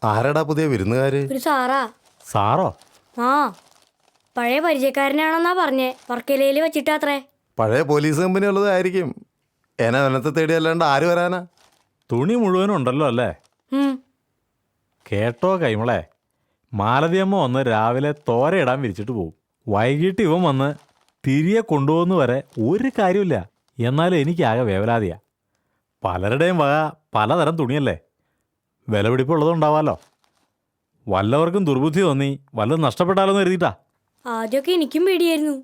ആരാടാ പുതിയ വിരുന്നുകാര്? ഒരു സാറാ. സാറോ? ആ, പഴയ പരിചയക്കാരനാണെന്നാ പറഞ്ഞേ. വർക്കലയിൽ വെച്ചിട്ടാത്രേ. പഴയ പോലീസ് കമ്പനി ഉള്ളതായിരിക്കും. വനത്തെ തേടി അല്ലാണ്ട് ആര് വരാനാ? തുണി മുഴുവനും ഉണ്ടല്ലോ അല്ലേ? കേട്ടോ കൈമളെ, മാലതിയമ്മ വന്ന് രാവിലെ തോരയിടാൻ വിരിച്ചിട്ട് പോകും. വൈകിട്ട് ഇവൻ വന്ന് തിരികെ കൊണ്ടുപോകുന്ന വരെ ഒരു കാര്യമില്ല. എന്നാലും എനിക്കാകെ വേവലാതിയാ. പലരുടെയും വക പലതരം തുണിയല്ലേ, വിലപിടിപ്പുള്ളതുണ്ടാവാലോ. വല്ലവർക്കും ദുർബുദ്ധി തോന്നി വല്ലതും നഷ്ടപ്പെട്ടാലോന്ന് കരുതിയിട്ടാ. ആദ്യമൊക്കെ എനിക്കും പേടിയായിരുന്നു.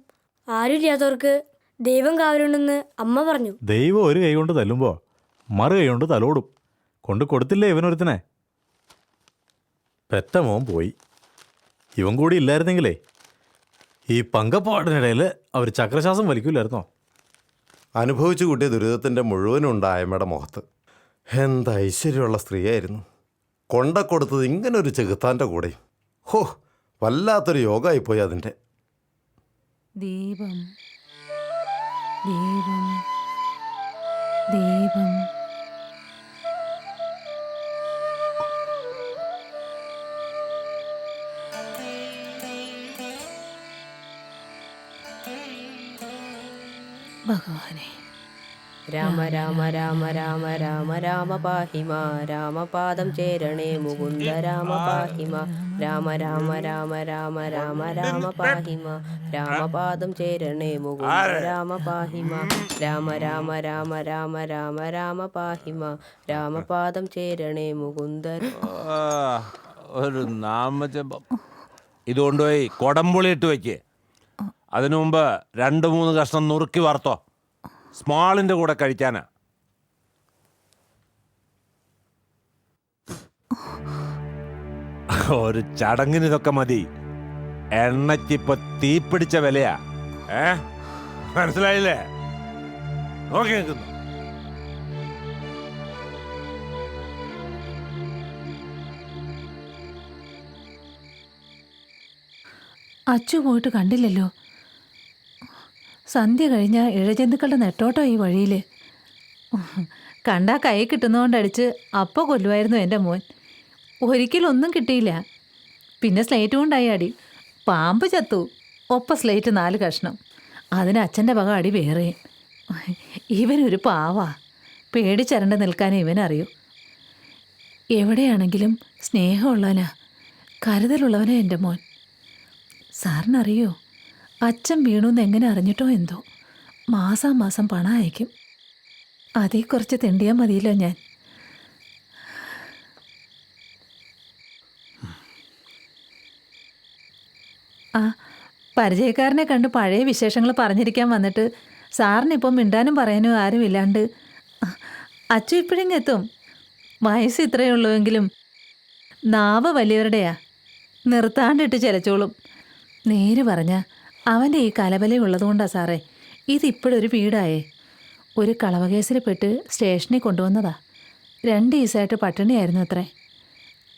ആരുമില്ലാത്തവർക്ക് ദൈവം കാവലുണ്ടെന്ന് അമ്മ പറഞ്ഞു. ദൈവം ഒരു കൈ കൊണ്ട് തല്ലുമ്പോൾ മറു കൈ കൊണ്ട് തലോടും. കൊണ്ട് കൊടുത്തില്ലേ ഇവനൊരുത്തനെ? പെറ്റ മോൻ പോയി. ഇവൻ കൂടി ഇല്ലായിരുന്നെങ്കിലേ ഈ പങ്കപ്പാടിനിടയിൽ അവർ ചക്രശ്വാസം വലിക്കൂലായിരുന്നോ? അനുഭവിച്ചു കൂട്ടിയ ദുരിതത്തിൻ്റെ മുഴുവനും ഉണ്ട് ആയമ്മയുടെ മുഖത്ത്. എന്താ ഐശ്വര്യമുള്ള സ്ത്രീയായിരുന്നു. കൊണ്ട കൊടുത്തത് ഇങ്ങനൊരു ചെകുത്താൻ്റെ കൂടെ. ഹോ, വല്ലാത്തൊരു യോഗമായിപ്പോയി അതിൻ്റെ. ദീപം ദീപം ദീപം ഭഗവാനെ. രാമ രാമ രാമ രാമ രാമ രാമ പാഹിമ രാമപാദം ചേരണേ മുകുന്ദ രാമ പാഹിമ രാമ രാമ രാമ രാമ രാമ രാമ പാഹിമ രാമപാദം ചേരണേ മുകുന്ദ രാമ പാഹിമ രാമ രാമ രാമ രാമ രാമ രാമ പാഹിമ രാമപാദം ചേരണേ മുകുന്ദ. ഒരു നാമജപം ഇത് കൊണ്ടുപോയി കൊടംപുളി ഇട്ട് വയ്ക്ക്. അതിനു മുമ്പ് 2-3 കഷ്ണം നുറുക്കി വറുത്തോ. സ്മാളിൻ്റെ കൂടെ കഴിക്കാനാ. ഒരു ചടങ്ങിന് ഇതൊക്കെ മതി. എണ്ണയ്ക്കിപ്പൊ തീപിടിച്ച വിലയാ. മനസ്സിലായില്ലേ? നോക്കി നിൽക്കുന്നു. അച്ചു പോയിട്ട് കണ്ടില്ലല്ലോ. സന്ധ്യ കഴിഞ്ഞാൽ ഇഴജന്തുക്കളുടെ നെട്ടോട്ടോ ഈ വഴിയിൽ. കണ്ടാ കൈ കിട്ടുന്നതുകൊണ്ടടിച്ച് അപ്പോൾ കൊല്ലുമായിരുന്നു എൻ്റെ മോൻ. ഒരിക്കലും ഒന്നും കിട്ടിയില്ല. പിന്നെ സ്ലേറ്റ് കൊണ്ടായി അടി. പാമ്പ് ചത്തു. ഒപ്പം സ്ലേറ്റ് 4 കഷ്ണം. അതിന് അച്ഛൻ്റെ വക അടി വേറെ. ഇവനൊരു പാവാ. പേടിച്ചരണ്ട് നിൽക്കാനേ ഇവനറിയൂ. എവിടെയാണെങ്കിലും സ്നേഹമുള്ളവനാ, കരുതലുള്ളവനാ എൻ്റെ മോൻ. സാറിനറിയോ, അച്ഛൻ വീണൂന്ന് എങ്ങനെ അറിഞ്ഞിട്ടോ എന്തോ മാസാമാസം പണം അയക്കും. അതേ കുറച്ച് തെണ്ടിയാൽ മതിയല്ലോ ഞാൻ. ആ, പരിചയക്കാരനെ കണ്ട് പഴയ വിശേഷങ്ങൾ പറഞ്ഞിരിക്കാൻ വന്നിട്ട് സാറിനിപ്പം മിണ്ടാനും പറയാനും ആരുമില്ലാണ്ട് അച്ചു ഇപ്പോഴെങ്ങെത്തും. വയസ്സ് ഇത്രയേ ഉള്ളൂവെങ്കിലും നാവ് വലിയവരുടെയാ. നിർത്താണ്ടിട്ട് ചിലച്ചോളും. നേര് പറഞ്ഞ അവൻ്റെ ഈ കലബലയുള്ളതുകൊണ്ടാണ് സാറേ ഇതിപ്പോഴൊരു വീടായേ. ഒരു കളവകേസിൽ പെട്ട് സ്റ്റേഷനിൽ കൊണ്ടുവന്നതാ. 2 ദിവസമായിട്ട് പട്ടിണിയായിരുന്നു അത്രേ.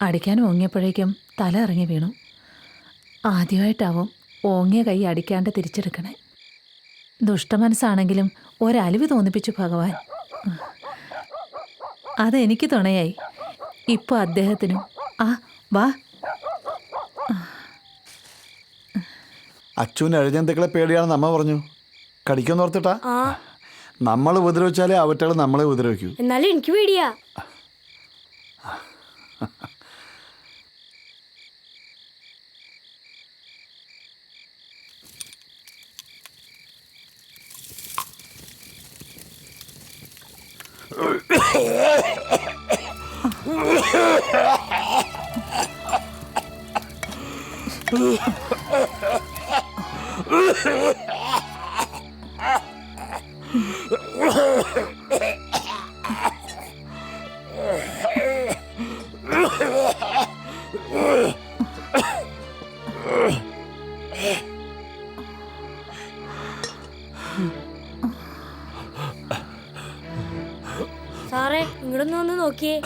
അടിക്കാൻ ഓങ്ങിയപ്പോഴേക്കും തല ഇറങ്ങി വീണു. ആദ്യമായിട്ടാവും ഓങ്ങിയ കൈ അടിക്കാണ്ട് തിരിച്ചെടുക്കണേ. ദുഷ്ടമനസ്സാണെങ്കിലും ഒരലിവ് തോന്നിപ്പിച്ചു ഭഗവാൻ. അതെനിക്ക് തുണയായി. ഇപ്പോൾ അദ്ദേഹത്തിനും. ആ വാ. അച്ഛന് എഴജന്തുക്കളെ പേടിയാണെന്ന് അമ്മ പറഞ്ഞു. കടിക്കുമെന്ന് ഓർത്തിട്ടാ. നമ്മൾ ഉപദ്രവിച്ചാലേ അവറ്റകൾ നമ്മളെ ഉപദ്രവിക്കൂ. എന്നാലും എനിക്ക് പേടിയാ. സാറേ, ഇങ്ങോട്ടൊന്ന് വന്ന് നോക്കിയേ.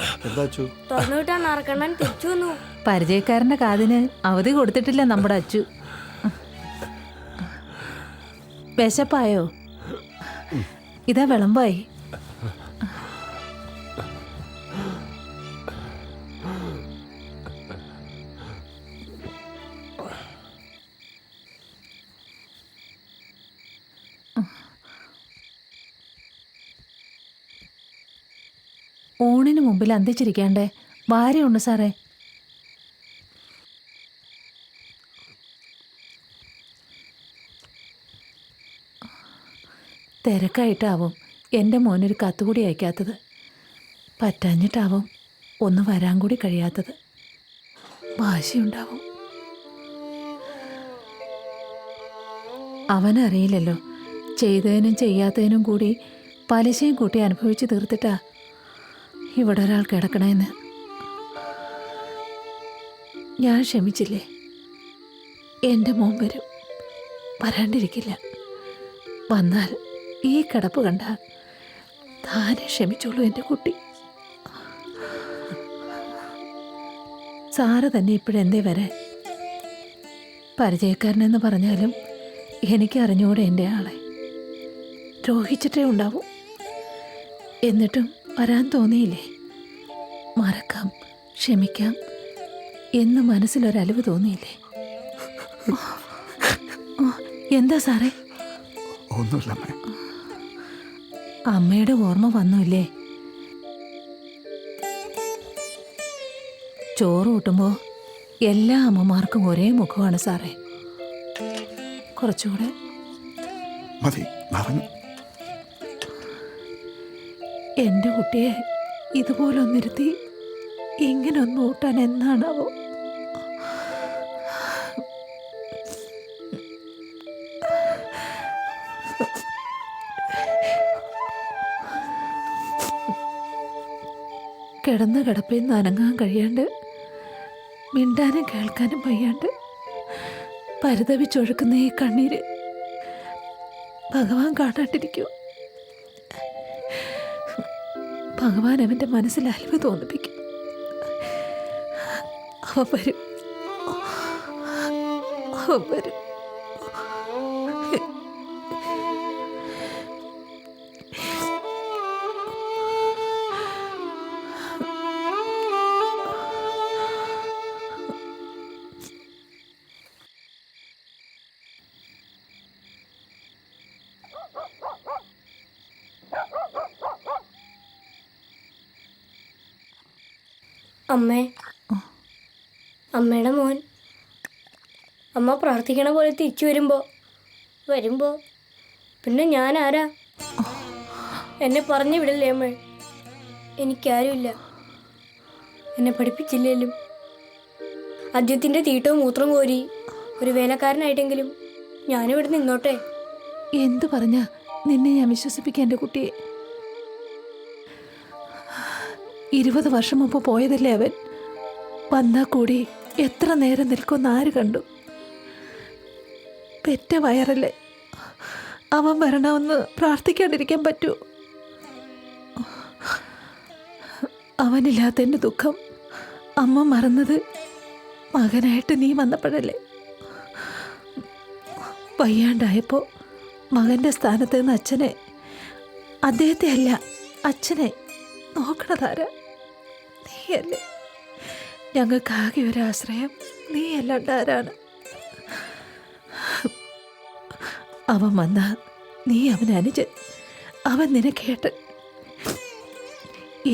തുറന്നു വിട്ടാ നാറക്കണ്ണൻ തിരിച്ചു വന്നു. പരിചയക്കാരൻ്റെ കാതിന് അവധി കൊടുത്തിട്ടില്ല നമ്മുടെ അച്ചു. വിശപ്പായോ? ഇതാ വിളമ്പായി. ഊണിന് മുമ്പിൽ അന്തിച്ചിരിക്കാണ്ടേ ഭാര്യയുണ്ട് സാറേ. തിരക്കായിട്ടാവും എൻ്റെ മോനൊരു കത്തുകൂടി അയക്കാത്തത്. പറ്റാഞ്ഞിട്ടാവും ഒന്ന് വരാൻ കൂടി കഴിയാത്തത്. വാശിയുണ്ടാവും. അവനറിയില്ലല്ലോ ചെയ്തതിനും ചെയ്യാത്തതിനും കൂടി പലിശയും കൂട്ടി അനുഭവിച്ച് തീർത്തിട്ടാ ഇവിടെ ഒരാൾ കിടക്കണേന്ന്. ഞാൻ ക്ഷമിച്ചില്ലേ, എൻ്റെ മോൻ വരും, വരാണ്ടിരിക്കില്ല. വന്നാൽ ഈ കിടപ്പ് കണ്ട താനെ ക്ഷമിച്ചോളൂ എൻ്റെ കുട്ടി. സാറ് തന്നെ ഇപ്പോഴെന്തേ വരെ പരിചയക്കാരനെന്ന് പറഞ്ഞാലും എനിക്ക് അറിഞ്ഞുകൂടെ എൻ്റെ ആളെ. ദ്രോഹിച്ചിട്ടേ ഉണ്ടാവും. എന്നിട്ടും വരാൻ തോന്നിയില്ലേ? മറക്കാം, ക്ഷമിക്കാം എന്ന് മനസ്സിലൊരലിവ് തോന്നിയില്ലേ? എന്താ സാറേ? ഒന്നുമില്ല. അമ്മയുടെ ഓർമ്മ വന്നില്ലേ? ചോറ് കൂട്ടുമ്പോൾ എല്ലാ അമ്മമാർക്കും ഒരേ മുഖമാണ് സാറേ. കുറച്ചുകൂടെ മതി. എൻ്റെ കുട്ടിയെ ഇതുപോലൊന്നിരുത്തി ഇങ്ങനെ ഒന്ന് ഊട്ടാൻ എന്നാണാവോ? കിടന്ന കിടപ്പിൽ നിന്ന് അനങ്ങാൻ കഴിയാണ്ട്, മിണ്ടാനും കേൾക്കാനും വയ്യാണ്ട് പരിതപിച്ചൊഴുക്കുന്ന ഈ കണ്ണീര് ഭഗവാൻ കാണാണ്ടിരിക്കൂ. ഭഗവാൻ അവൻ്റെ മനസ്സിൽ അലിവ് തോന്നിപ്പിക്കും. അവൻ വരും, അവൻ വരും. അമ്മേ, അമ്മയുടെ മോൻ അമ്മ പ്രാർത്ഥിക്കണ പോലെ തിരിച്ചു വരുമ്പോ പിന്നെ ഞാൻ ആരാ? എന്നെ പറഞ്ഞു വിടല്ലേ അമ്മ. എനിക്കാരുമില്ല. എന്നെ പഠിപ്പിച്ചില്ലേലും ആദ്യത്തിൻ്റെ തീട്ടവും മൂത്രം കോരി ഒരു വേലക്കാരനായിട്ടെങ്കിലും ഞാനിവിടെ നിന്നോട്ടെ. എന്തു പറഞ്ഞാ നിന്നെ ഞാൻ വിശ്വസിപ്പിക്കാൻ എൻ്റെ കുട്ടിയെ? 20 വർഷം മുമ്പ് പോയതല്ലേ അവൻ. വന്നാൽ കൂടി എത്ര നേരം നിൽക്കുമെന്ന് ആര് കണ്ടു? പെറ്റ വയറല്ലേ, അവൻ വരണമെന്ന് പ്രാർത്ഥിക്കാണ്ടിരിക്കാൻ പറ്റുമോ? അവനില്ലാത്ത എൻ്റെ ദുഃഖം അമ്മ മറന്നത് മകനായിട്ട് നീ വന്നപ്പോഴല്ലേ. വയ്യാണ്ടായപ്പോൾ മകൻ്റെ സ്ഥാനത്ത് നിന്ന് അദ്ദേഹത്തെ അല്ല, അച്ഛനെ നോക്കണതാരാ? നീയല്ലേ. ഞങ്ങൾക്കാകെ ഒരാശ്രയം നീയല്ലാണ്ട് ആരാണ്? അവൻ വന്നാ നീ അവന് അനുജൻ, അവൻ നിനക്കേട്ടൻ.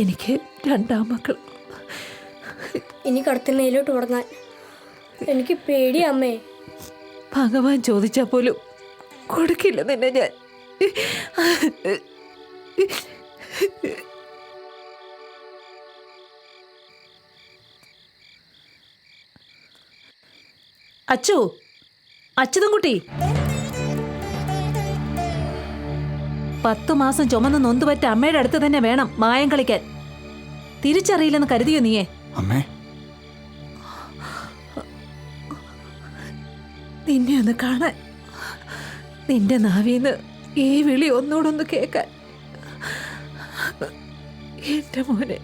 എനിക്ക് 2 മക്കൾ. ഇനി കടത്തിനയിലോട്ട് തുടങ്ങാൻ എനിക്ക് പേടിയാ അമ്മേ. ഭഗവാൻ ചോദിച്ചാൽ പോലും കൊടുക്കില്ല നിന്നെ ഞാൻ. അച്യുതൻകുട്ടി, 10 മാസം ചുമന്ന് നൊന്തുപറ്റ അമ്മയുടെ അടുത്ത് തന്നെ വേണം മായം കളിക്കാൻ. തിരിച്ചറിയില്ലെന്ന് കരുതിയോ നീയെ? അമ്മേ, നിന്നെ ഒന്ന് കാണാൻ, നിന്റെ നാവീന്ന് ഈ വിളി ഒന്നുകൂടൊന്ന് കേൾക്കാൻ. എന്റെ മോനെ,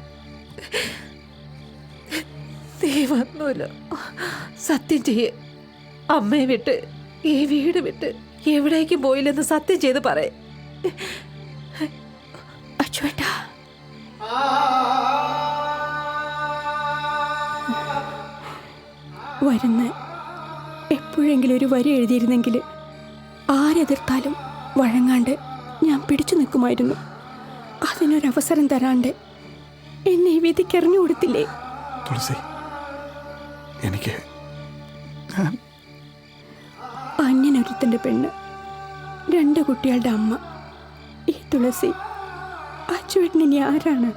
നീ വന്നൂല്ലോ. സത്യം ചെയ്യേ, അമ്മയെ വിട്ട് ഈ വീട് വിട്ട് എവിടേക്കും പോയില്ലെന്ന് സത്യം ചെയ്ത് പറയേ. അച്ചുവേട്ടാ, വരുന്ന എപ്പോഴെങ്കിലും ഒരു വരി എഴുതിയിരുന്നെങ്കിൽ ആരെതിർത്താലും വഴങ്ങാണ്ട് ഞാൻ പിടിച്ചു നിൽക്കുമായിരുന്നു. അതിനൊരവസരം തരാണ്ട് എന്നെ ഈ വിധിക്കെറിഞ്ഞു കൊടുത്തില്ലേ? തുളസി, എനിക്ക് അന്യനൊരുത്തൻ്റെ പെണ്ണ്, 2 കുട്ടികളുടെ അമ്മ. ഈ തുളസി അച്ചുവേട്ടൻ ഇനി ആരാണ്?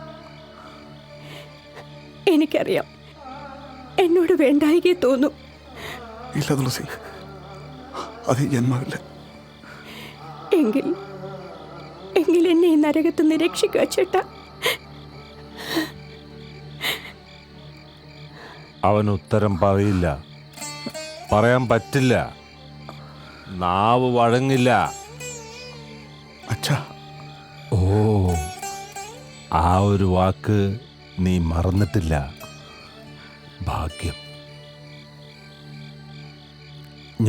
എനിക്കറിയാം, എന്നോട് വേണ്ടായികെ തോന്നും. ഇല്ല തുളസി, അത് ജന്മമില്ല. എങ്കിൽ എന്നെ ഈ നരകത്തുനിന്ന് രക്ഷിക്കുക ചേട്ടാ. അവൻ ഉത്തരം പറയില്ല, പറയാൻ പറ്റില്ല, നാവ് വഴങ്ങില്ല. അച്ഛാ, ഓ, ആ ഒരു വാക്ക് നീ മറന്നിട്ടില്ല. ഭാഗ്യം.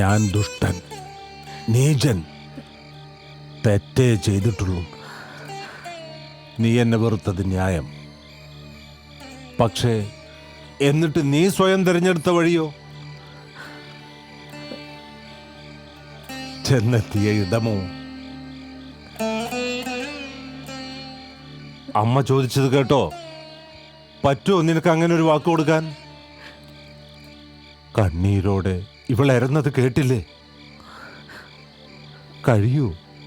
ഞാൻ ദുഷ്ടൻ, നീചൻ, തെറ്റേ ചെയ്തിട്ടുള്ളൂ. നീ എന്നെ വെറുത്തത് ന്യായം. പക്ഷേ എന്നിട്ട് നീ സ്വയം തിരഞ്ഞെടുത്ത വഴിയോ? ചെന്നെത്തിയ ഇടമോ? അമ്മ ചോദിച്ചത് കേട്ടോ? പറ്റുമോ നിനക്ക് അങ്ങനെ ഒരു വാക്ക് കൊടുക്കാൻ? കണ്ണീരോടെ ഇവളെരുന്നത് കേട്ടില്ലേ? കഴിയൂ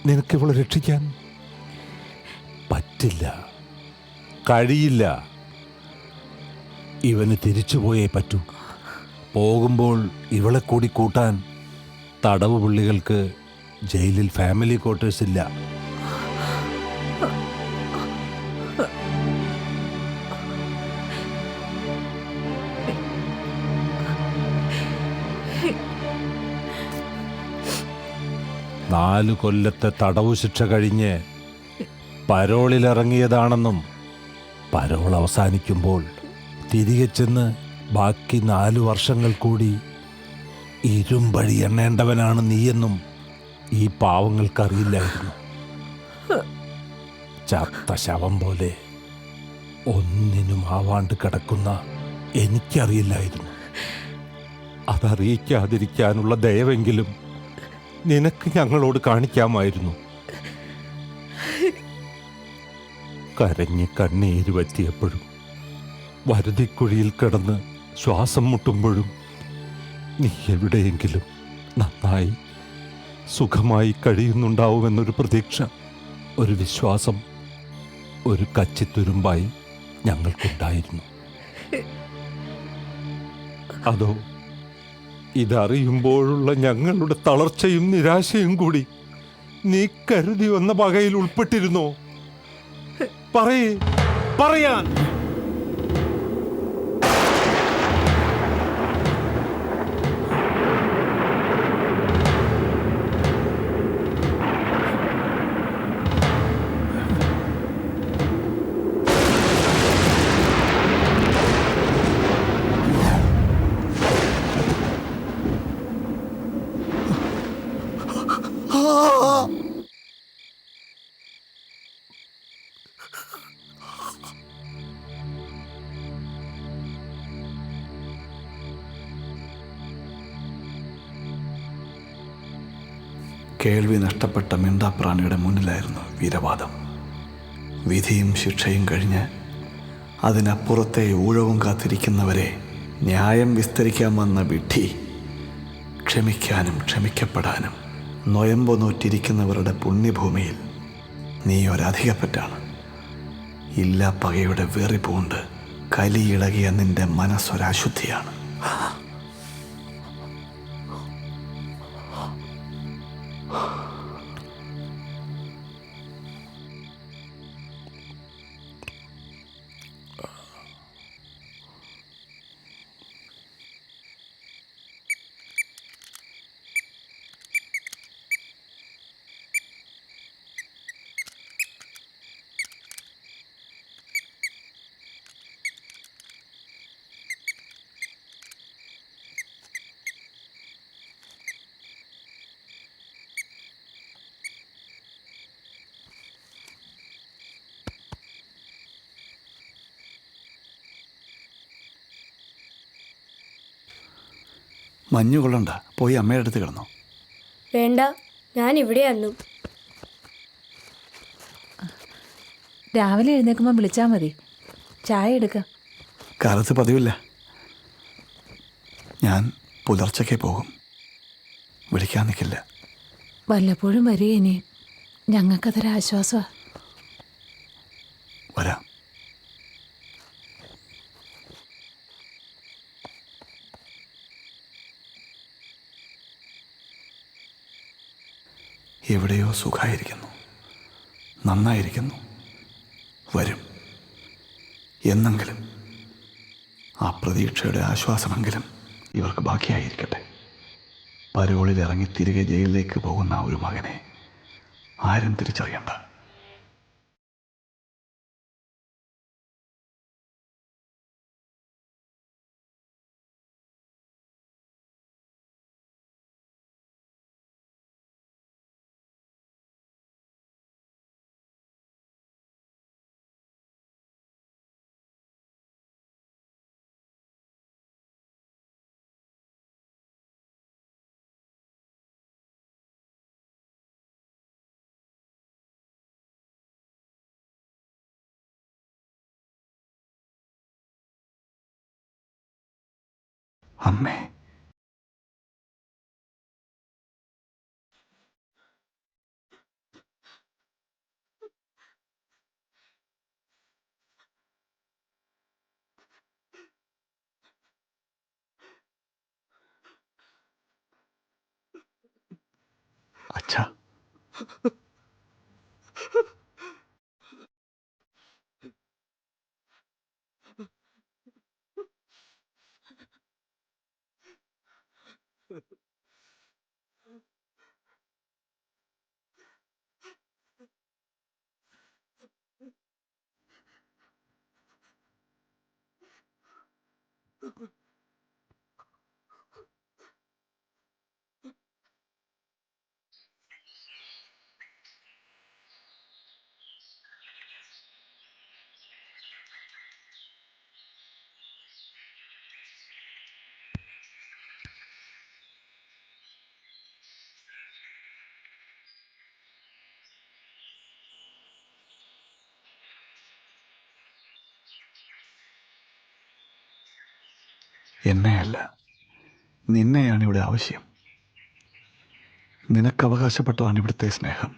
നിനക്കിവളെ രക്ഷിക്കാൻ? പറ്റില്ല, കഴിയില്ല. ഇവന് തിരിച്ചുപോയേ പറ്റൂ. പോകുമ്പോൾ ഇവളെ കൂടി കൂട്ടാൻ തടവ് പുള്ളികൾക്ക് ജയിലിൽ ഫാമിലി ക്വാർട്ടേഴ്സ് ഇല്ല. നാല് കൊല്ലത്തെ തടവു ശിക്ഷ കഴിഞ്ഞ് പരോളിലിറങ്ങിയതാണെന്നും പരോൾ അവസാനിക്കുമ്പോൾ തിരികെ ചെന്ന് ബാക്കി 4 വർഷങ്ങൾ കൂടി ഇരുമ്പഴി എണ്ണേണ്ടവനാണ് നീയെന്നും ഈ പാവങ്ങൾക്കറിയില്ലായിരുന്നു. ചത്ത ശവം പോലെ ഒന്നിനും ആവാണ്ട് കിടക്കുന്ന എനിക്കറിയില്ലായിരുന്നു. അതറിയിക്കാതിരിക്കാനുള്ള ദയവെങ്കിലും നിനക്ക് ഞങ്ങളോട് കാണിക്കാമായിരുന്നു. കരഞ്ഞ് കണ്ണീര് പറ്റിയപ്പോഴും വരുതിക്കുഴിയിൽ കിടന്ന് ശ്വാസം മുട്ടുമ്പോഴും നീ എവിടെയെങ്കിലും നന്നായി സുഖമായി കഴിയുന്നുണ്ടാവുമെന്നൊരു പ്രതീക്ഷ, ഒരു വിശ്വാസം, ഒരു കച്ചിത്തുരുമ്പായി ഞങ്ങൾക്കുണ്ടായിരുന്നു. അതോ ഇതറിയുമ്പോഴുള്ള ഞങ്ങളുടെ തളർച്ചയും നിരാശയും കൂടി നീ കരുതി വന്ന പകയിൽ ഉൾപ്പെട്ടിരുന്നോ? പറയാൻ കേൾവി നഷ്ടപ്പെട്ട മിണ്ടാപ്രാണിയുടെ മുന്നിലായിരുന്നു വീരവാദം. വിധിയും ശിക്ഷയും കഴിഞ്ഞ് അതിനപ്പുറത്തെ ഊഴവും കാത്തിരിക്കുന്നവരെ ന്യായം വിസ്തരിക്കാൻ വന്ന വിഡ്ഢി ക്ഷമിക്കാനും ക്ഷമിക്കപ്പെടാനും നൊയമ്പ് നോറ്റിരിക്കുന്നവരുടെ പുണ്യഭൂമിയിൽ നീ ഒരധികപ്പറ്റാണ്. ഇല്ലാ പകയുടെ വെറി പൂണ്ട് കലിയിളകിയ നിന്റെ മനസ്സൊരശുദ്ധിയാണ്. മഞ്ഞു കൊള്ളണ്ട, പോയി അമ്മയുടെ അടുത്ത് കിടന്നോ. വേണ്ട, ഞാൻ ഇവിടെയായിരുന്നു. രാവിലെ എഴുന്നേൽക്കുമ്പോൾ വിളിച്ചാൽ മതി. ചായ എടുക്കാം. കാലത്ത് പതിവില്ല. ഞാൻ പുലർച്ചയ്ക്ക് പോകും. വിളിക്കാൻ നിൽക്കില്ല. വല്ലപ്പോഴും വരിക ഇനി. ഞങ്ങൾക്കതൊരാശ്വാസമാണ്. വരാം. എവിടെയോ സുഖമായിരിക്കുന്നു, നന്നായിരിക്കുന്നു. വരും എന്നെങ്കിലും. ആ പ്രതീക്ഷയുടെ ആശ്വാസമെങ്കിലും ഇവർക്ക് ബാക്കിയായിരിക്കട്ടെ. പരോളിൽ ഇറങ്ങി തിരികെ ജയിലിലേക്ക് പോകുന്ന ഒരു മകനെ ആരും തിരിച്ചറിയണ്ട. അമ്മേ, അച്ഛാ. എന്നെയല്ല, നിന്നെയാണ് ഇവിടെ ആവശ്യം. നിനക്ക് അവകാശപ്പെട്ടതാണ് ഇവിടുത്തെ സ്നേഹം.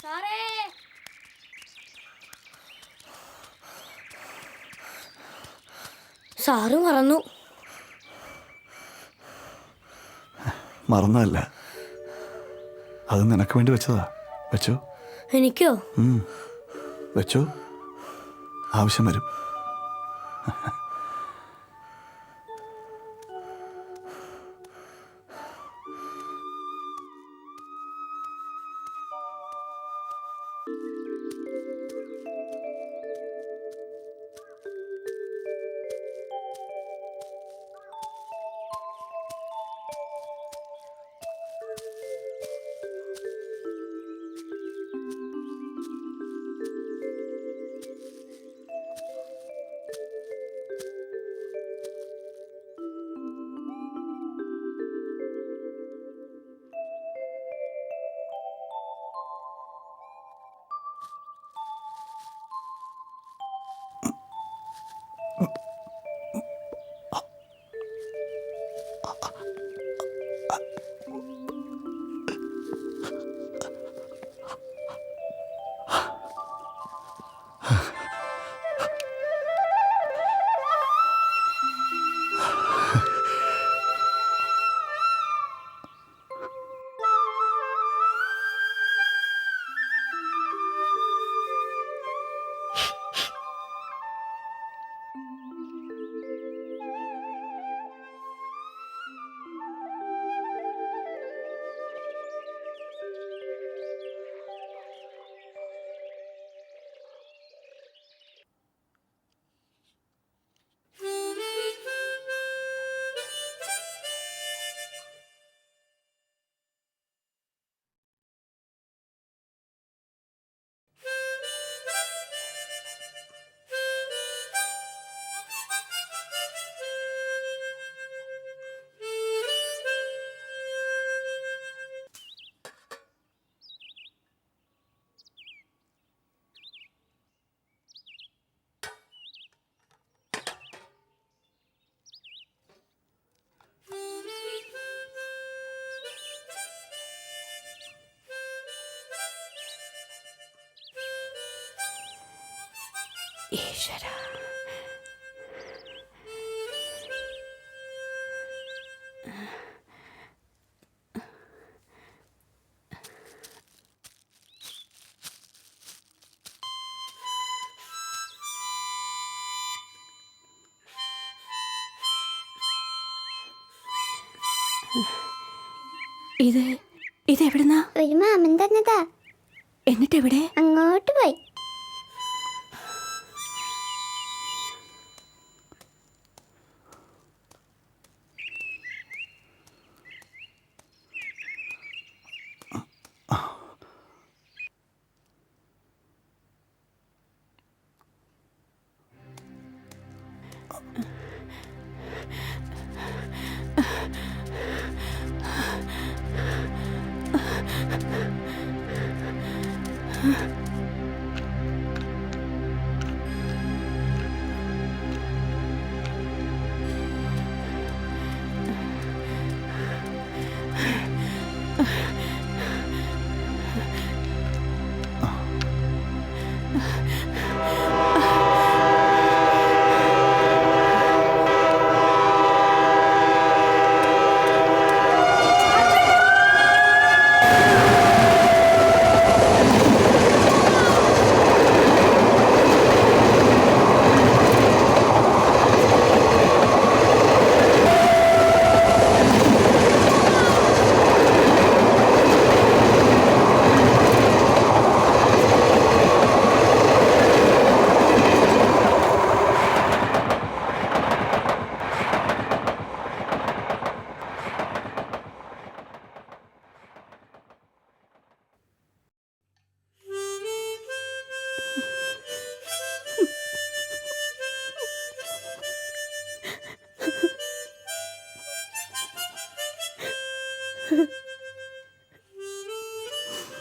സാറേ, സാറ് മറന്നു. മറന്നതല്ല, അത് നിനക്ക് വേണ്ടി വെച്ചതാ. വെച്ചോ. എനിക്കോ? വെച്ചോ, ആവശ്യം വരും. ഈശ്വര. ഇതെവിടുന്നാ? ഒരു മാമൻ തന്നതാ. എന്നിട്ടെവിടെ? അങ്ങോട്ട് പോയി.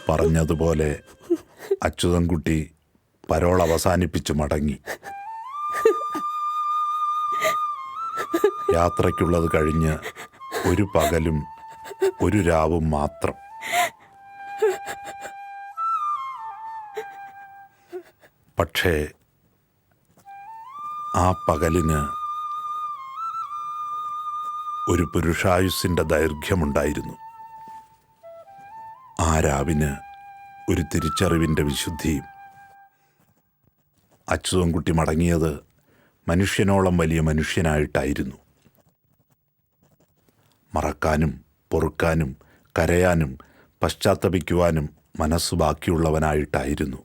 പറഞ്ഞതുപോലെ അച്യുതൻകുട്ടി പരോൾ അവസാനിപ്പിച്ചു മടങ്ങി. യാത്രയ്ക്കുള്ളത് കഴിഞ്ഞ് ഒരു പകലും ഒരു രാവും മാത്രം. പക്ഷേ ആ പകലിന് ഒരു പുരുഷായുസ്സിൻ്റെ ദൈർഘ്യമുണ്ടായിരുന്നു. ആ രാവിന് ഒരു തിരിച്ചറിവിൻ്റെ വിശുദ്ധിയും. അച്യുതൻകുട്ടി മടങ്ങിയത് മനുഷ്യനോളം വലിയ മനുഷ്യനായിട്ടായിരുന്നു. മറക്കാനും പൊറുക്കാനും കരയാനും പശ്ചാത്തപിക്കുവാനും മനസ്സ് ബാക്കിയുള്ളവനായിട്ടായിരുന്നു.